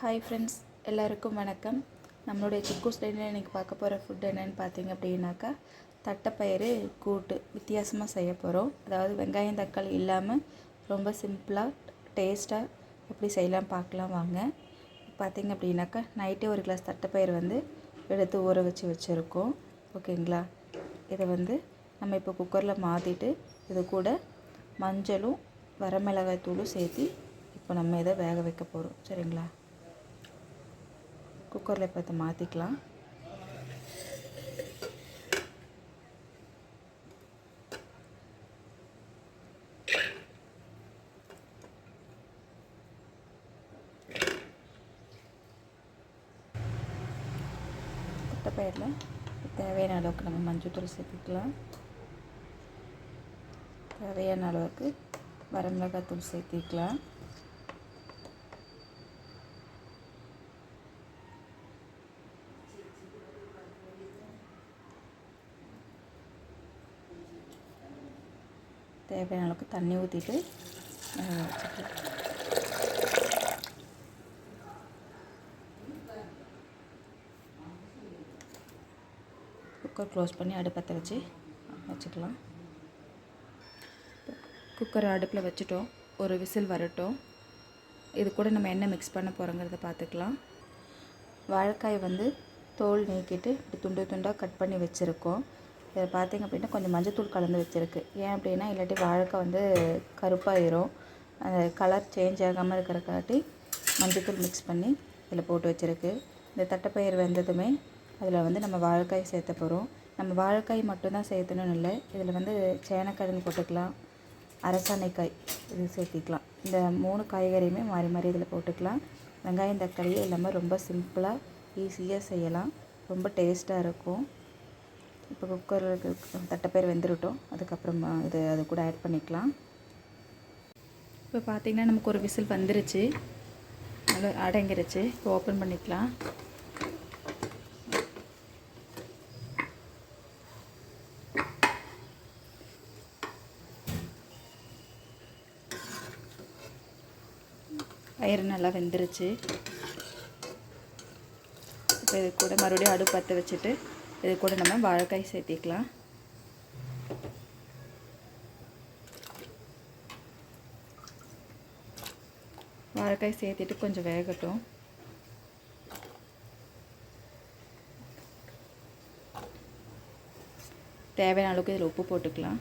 Hi friends, எல்லாருக்கும் வணக்கம். நம்மளுடைய குக்கூஸ் டைனில் இன்றைக்கி பார்க்க போகிற ஃபுட் என்னென்னு பார்த்தீங்க அப்படின்னாக்கா, தட்டைப்பயிறு கூட்டு வித்தியாசமாக செய்ய போகிறோம். அதாவது வெங்காயம் தக்காளி இல்லாமல் ரொம்ப சிம்பிளாக டேஸ்ட்டாக எப்படி செய்யலாம் பார்க்கலாம் வாங்க. பார்த்தீங்க அப்படின்னாக்கா, நைட்டே ஒரு கிளாஸ் தட்டைப்பயிறு எடுத்து ஊற வச்சுருக்கோம். ஓகேங்களா? இதை நம்ம இப்போ குக்கரில் மாற்றிட்டு இது கூட மஞ்சளும் வரமிளகாய் தூளும் சேர்த்து இப்போ நம்ம இதை வேக வைக்க போகிறோம். சரிங்களா? குக்கரில் இப்போ இதை மாற்றிக்கலாம். தட்டைப்பயிரில் தேவையான அளவுக்கு நம்ம மஞ்சள் சேர்த்துக்கலாம். தேவையான அளவுக்கு வரமிளகாய் தூள் சேர்த்திக்கலாம். தேவையான அளவுக்கு தண்ணி ஊற்றிட்டு குக்கர் க்ளோஸ் பண்ணி அடுப்பத்தை வச்சுக்கலாம். குக்கரை அடுப்பில் வச்சுட்டோம். ஒரு விசில் வரட்டும். இது கூட நம்ம என்ன மிக்ஸ் பண்ண போகிறோங்கிறத பார்த்துக்கலாம். வாழைக்காய் தோல் நீக்கிட்டு இப்படி துண்டு துண்டாக கட் பண்ணி வச்சுருக்கோம். இதை பார்த்திங்க அப்படின்னா கொஞ்சம் மஞ்சத்தூள் கலந்து வச்சுருக்கு. ஏன் அப்படின்னா இல்லாட்டி வாழைக்காய் கருப்பாயிரும். அந்த கலர் சேஞ்ச் ஆகாமல் இருக்கிறக்காட்டி மஞ்சத்தூள் மிக்ஸ் பண்ணி இதில் போட்டு வச்சுருக்கு. இந்த தட்டைப்பயிறு வெந்ததுமே அதில் நம்ம வாழைக்காய் சேர்த்த போகிறோம். நம்ம வாழைக்காய் மட்டும்தான் சேர்த்தணும்னு இல்லை. இதில் சேனக்கிழங்கு போட்டுக்கலாம், அரசாணைக்காய் இது சேர்த்திக்கலாம். இந்த 3 காய்கறியுமே மாறி மாறி இதில் போட்டுக்கலாம். வெங்காயம் தக்காளியே இல்லாமல் ரொம்ப சிம்பிளாக ஈஸியாக செய்யலாம். ரொம்ப டேஸ்ட்டாக இருக்கும். இப்போ குக்கருக்கு தட்டைப்பயிறு வெந்துருட்டோம். அதுக்கப்புறம் அது கூட ஆட் பண்ணிக்கலாம். இப்போ பார்த்திங்கன்னா நமக்கு ஒரு விசில் வந்துருச்சு, நல்லா அடங்கிருச்சு. இப்போ ஓப்பன் பண்ணிக்கலாம். பயிறு நல்லா வெந்துருச்சு. இப்போ இது கூட மறுபடியும் அடுப்பு பற்ற வச்சுட்டு இது கூட நம்ம வாழைக்காய் சேர்த்திக்கலாம். வாழைக்காய் சேர்த்திட்டு கொஞ்சம் வேகட்டும். தேவையான அளவுக்கு இதில் உப்பு போட்டுக்கலாம்.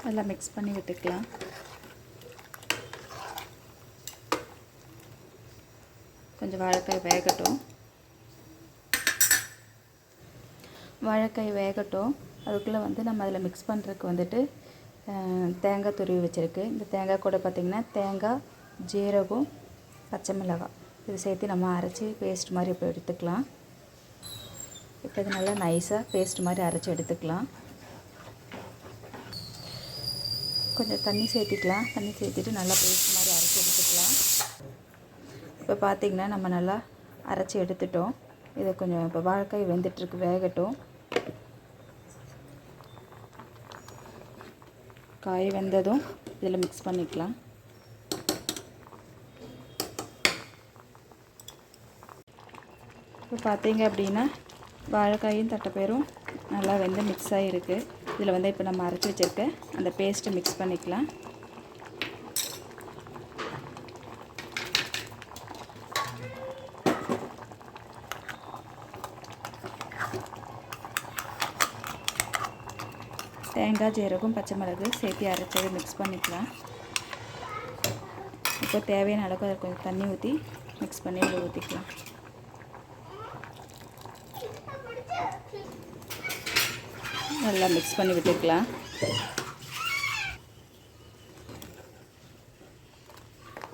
நல்லா மிக்ஸ் பண்ணி விட்டுக்கலாம். கொஞ்சம் வாழைக்காய் வேகட்டும். அதுக்குள்ளே நம்ம அதில் மிக்ஸ் பண்ணுறதுக்கு தேங்காய் துருவி வச்சுருக்கு. இந்த தேங்காய் கூட பார்த்திங்கன்னா தேங்காய், ஜீரகம், பச்சை மிளகாய் இது சேர்த்து நம்ம அரைச்சி பேஸ்ட் மாதிரி இப்போ எடுத்துக்கலாம். இப்போ இது நல்லா நைஸாக பேஸ்ட் மாதிரி அரைச்சி எடுத்துக்கலாம். கொஞ்சம் தண்ணி சேர்த்திக்கலாம். தண்ணி சேர்த்திட்டு நல்லா பேஸ்ட் மாதிரி அரைச்சி எடுத்துக்கலாம். இப்போ பார்த்திங்கன்னா நம்ம நல்லா அரைச்சி எடுத்துட்டோம். இதை கொஞ்சம் இப்போ வாழைக்காய் வெந்துட்டுருக்கு, வேகட்டும். காய் வெந்ததும் இதில் மிக்ஸ் பண்ணிக்கலாம். இப்போ பார்த்திங்க அப்படின்னா வாழைக்காயும் தட்டைப்பயிரும் நல்லா மிக்ஸ் ஆகிருக்கு. இதில் இப்போ நம்ம அரைச்சி வச்சுருக்க அந்த பேஸ்ட்டை மிக்ஸ் பண்ணிக்கலாம். தேங்காய், ஜீரகம், பச்சை மிளகு சேர்த்து அரைச்சதை மிக்ஸ் பண்ணிக்கலாம். இப்போ தேவையான அளவுக்கு அதை கொஞ்சம் தண்ணி ஊற்றி மிக்ஸ் பண்ணி இதில் ஊற்றிக்கலாம். நல்லா மிக்ஸ் பண்ணி விட்டுக்கலாம்.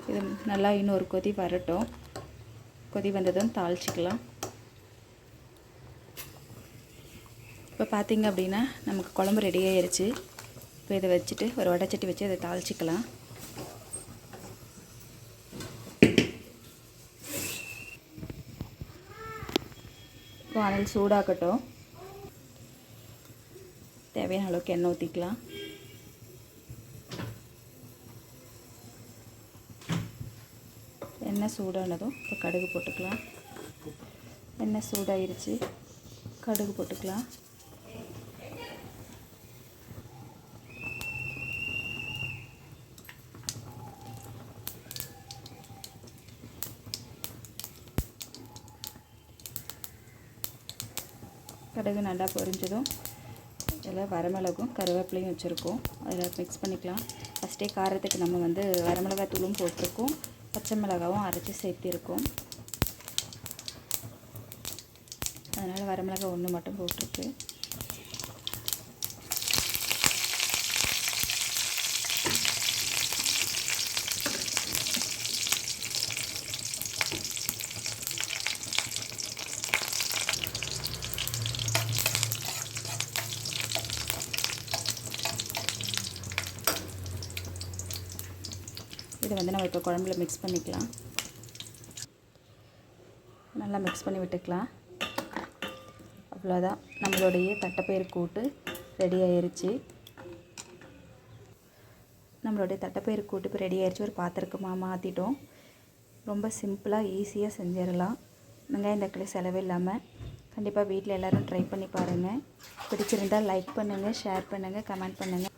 இது நல்லா இன்னொரு கொதி வரட்டும். கொதி வந்ததும் தாளிச்சிக்கலாம். இப்போ பார்த்திங்க அப்படின்னா நமக்கு குழம்பு ரெடி ஆயிடுச்சு. இப்போ இதை வச்சுட்டு ஒரு வடைச்சட்டி வச்சு அதை தாளிச்சிக்கலாம். வானல் சூடாகட்டும். தேவையான அளவுக்கு எண்ணெய் ஊற்றிக்கலாம். எண்ணெய் சூடானதும் இப்போ கடுகு போட்டுக்கலாம். எண்ணெய் சூடாயிருச்சு, கடுகு போட்டுக்கலாம். கடுகு நல்லா பொரிஞ்சதும் இதில் வரமிளகும் கருவேப்பிலையும் வச்சுருக்கோம், அதில் மிக்ஸ் பண்ணிக்கலாம். ஃபஸ்ட்டே காரத்துக்கு நம்ம வந்து வரமிளகாய் தூளும் போட்டிருக்கோம், பச்சை மிளகாவும் அரைச்சி சேர்த்திருக்கோம். அதனால் வரமிளகாய் ஒன்று மட்டும் போட்டிருக்கு. இதை வந்து நம்ம இப்போ குழம்புல மிக்ஸ் பண்ணிக்கலாம். நல்லா மிக்ஸ் பண்ணி விட்டுக்கலாம். அவ்வளோதான், நம்மளுடைய தட்டைப்பயிறு கூட்டு ரெடி ஆயிருச்சு. நம்மளுடைய தட்டைப்பயிறு கூட்டு இப்போ ரெடி ஆயிடுச்சு. ஒரு பாத்திரத்துக்கு மாற்றிட்டோம். ரொம்ப சிம்பிளாக ஈஸியாக செஞ்சிடலாம். வெங்காயம் தக்காளி செலவு இல்லாமல். கண்டிப்பாக வீட்டில் எல்லோரும் ட்ரை பண்ணி பாருங்கள். பிடிச்சிருந்தால் லைக் பண்ணுங்கள், ஷேர் பண்ணுங்கள், கமெண்ட் பண்ணுங்கள்.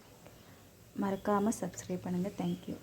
மறக்காமல் சப்ஸ்கிரைப் பண்ணுங்கள். தேங்க்யூ.